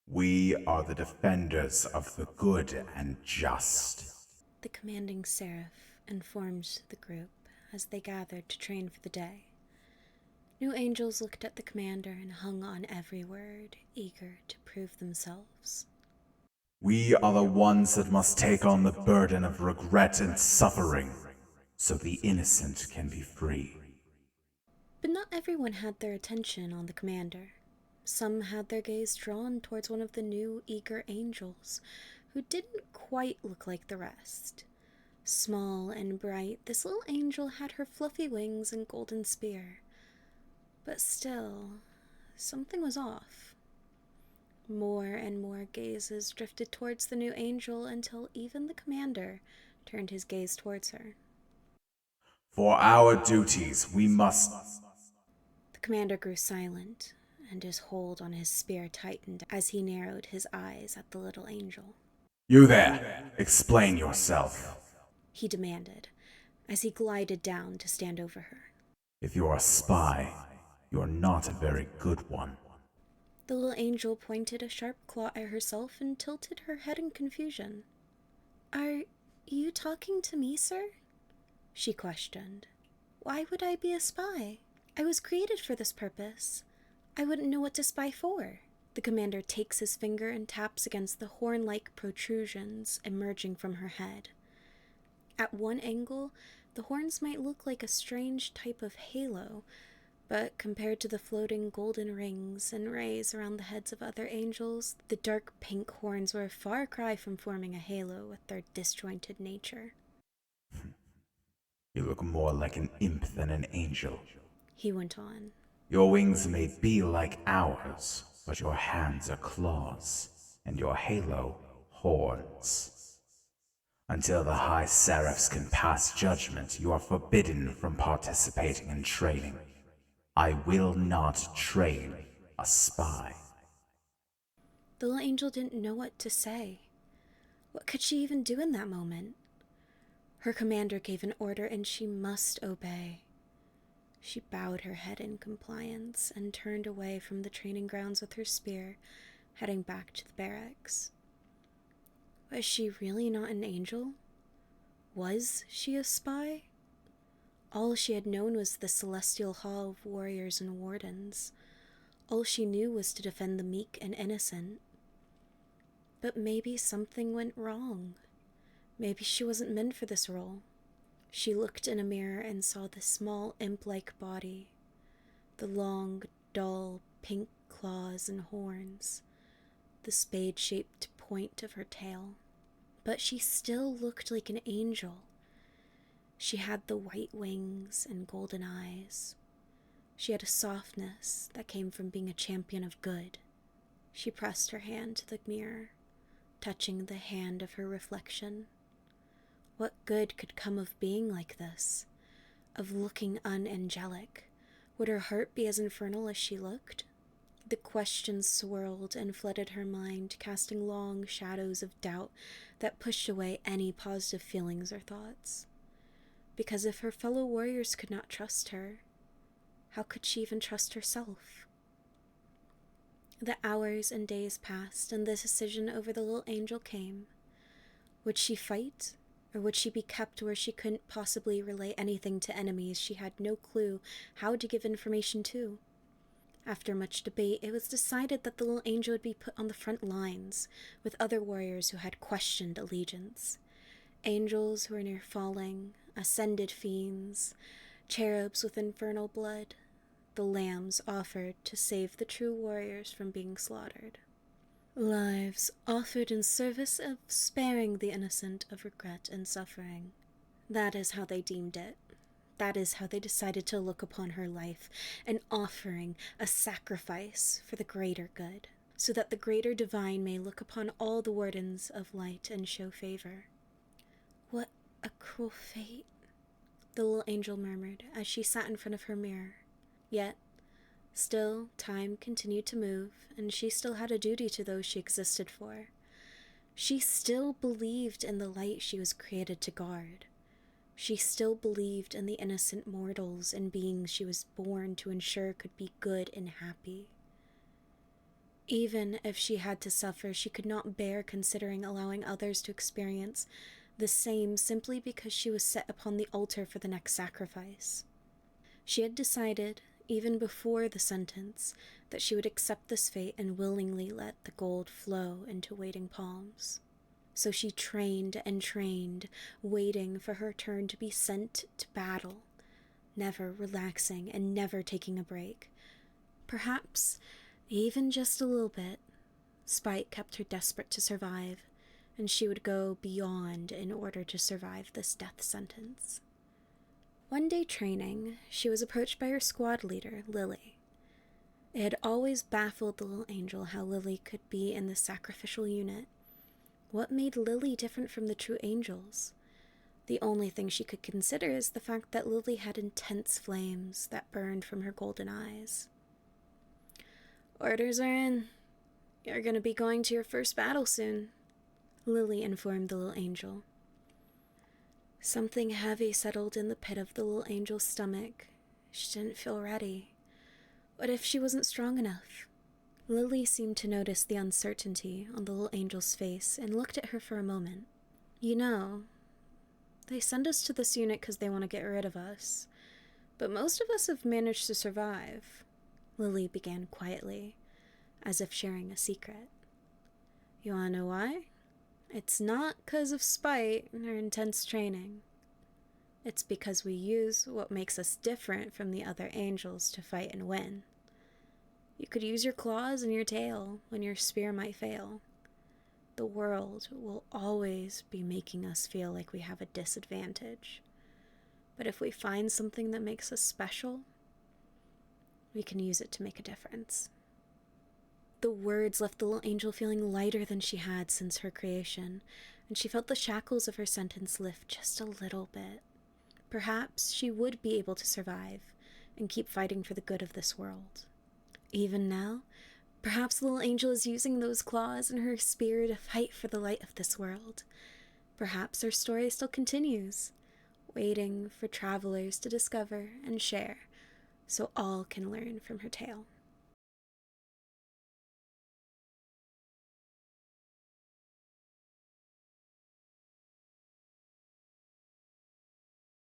We are the defenders of the good and just. The commanding seraph informed the group as they gathered to train for the day. New angels looked at the commander and hung on every word, eager to prove themselves. We are the ones that must take on the burden of regret and suffering, so the innocent can be free. But not everyone had their attention on the commander. Some had their gaze drawn towards one of the new, eager angels, who didn't quite look like the rest. Small and bright, this little angel had her fluffy wings and golden spear. But still, something was off. More and more gazes drifted towards the new angel until even the commander turned his gaze towards her. For our duties, we must. The commander grew silent, and his hold on his spear tightened as he narrowed his eyes at the little angel. You there, explain yourself. He demanded, as he glided down to stand over her. If you're a spy, you're not a very good one. The little angel pointed a sharp claw at herself and tilted her head in confusion. Are you talking to me, sir? She questioned. Why would I be a spy? I was created for this purpose. I wouldn't know what to spy for. The commander takes his finger and taps against the horn-like protrusions emerging from her head. At one angle, the horns might look like a strange type of halo, but compared to the floating golden rings and rays around the heads of other angels, the dark pink horns were a far cry from forming a halo with their disjointed nature. You look more like an imp than an angel. He went on. Your wings may be like ours, but your hands are claws, and your halo, horns. Until the High Seraphs can pass judgment, you are forbidden from participating in training. I will not train a spy. The little angel didn't know what to say. What could she even do in that moment? Her commander gave an order and she must obey. She bowed her head in compliance and turned away from the training grounds with her spear, heading back to the barracks. Was she really not an angel? Was she a spy? All she had known was the celestial hall of warriors and wardens. All she knew was to defend the meek and innocent. But maybe something went wrong. Maybe she wasn't meant for this role. She looked in a mirror and saw the small imp-like body, the long, dull, pink claws and horns, the spade-shaped point of her tail. But she still looked like an angel. She had the white wings and golden eyes. She had a softness that came from being a champion of good. She pressed her hand to the mirror, touching the hand of her reflection. What good could come of being like this, of looking unangelic? Would her heart be as infernal as she looked? The questions swirled and flooded her mind, casting long shadows of doubt that pushed away any positive feelings or thoughts. Because if her fellow warriors could not trust her, how could she even trust herself? The hours and days passed, and the decision over the little angel came. Would she fight, or would she be kept where she couldn't possibly relay anything to enemies she had no clue how to give information to? After much debate, it was decided that the little angel would be put on the front lines with other warriors who had questioned allegiance. Angels who were near falling, ascended fiends, cherubs with infernal blood, the lambs offered to save the true warriors from being slaughtered. Lives offered in service of sparing the innocent of regret and suffering. That is how they deemed it. That is how they decided to look upon her life, an offering, a sacrifice for the greater good, so that the greater divine may look upon all the wardens of light and show favor. What a cruel fate, the little angel murmured as she sat in front of her mirror. Yet, still, time continued to move, and she still had a duty to those she existed for. She still believed in the light she was created to guard. She still believed in the innocent mortals and beings she was born to ensure could be good and happy. Even if she had to suffer, she could not bear considering allowing others to experience the same simply because she was set upon the altar for the next sacrifice. She had decided, even before the sentence, that she would accept this fate and willingly let the gold flow into waiting palms. So she trained and trained, waiting for her turn to be sent to battle, never relaxing and never taking a break. Perhaps, even just a little bit, spite kept her desperate to survive, and she would go beyond in order to survive this death sentence. One day training, she was approached by her squad leader, Lily. It had always baffled the little angel how Lily could be in the sacrificial unit. What made Lily different from the true angels? The only thing she could consider is the fact that Lily had intense flames that burned from her golden eyes. "Orders are in. You're going to be going to your first battle soon," Lily informed the little angel. Something heavy settled in the pit of the little angel's stomach. She didn't feel ready. What if she wasn't strong enough? Lily seemed to notice the uncertainty on the little angel's face and looked at her for a moment. "You know, they send us to this unit because they want to get rid of us. But most of us have managed to survive," Lily began quietly, as if sharing a secret. "You want to know why? It's not because of spite or intense training. It's because we use what makes us different from the other angels to fight and win. You could use your claws and your tail when your spear might fail. The world will always be making us feel like we have a disadvantage. But if we find something that makes us special, we can use it to make a difference." The words left the little angel feeling lighter than she had since her creation, and she felt the shackles of her sentence lift just a little bit. Perhaps she would be able to survive and keep fighting for the good of this world. Even now, perhaps the little angel is using those claws and her spear to fight for the light of this world. Perhaps her story still continues, waiting for travelers to discover and share, so all can learn from her tale.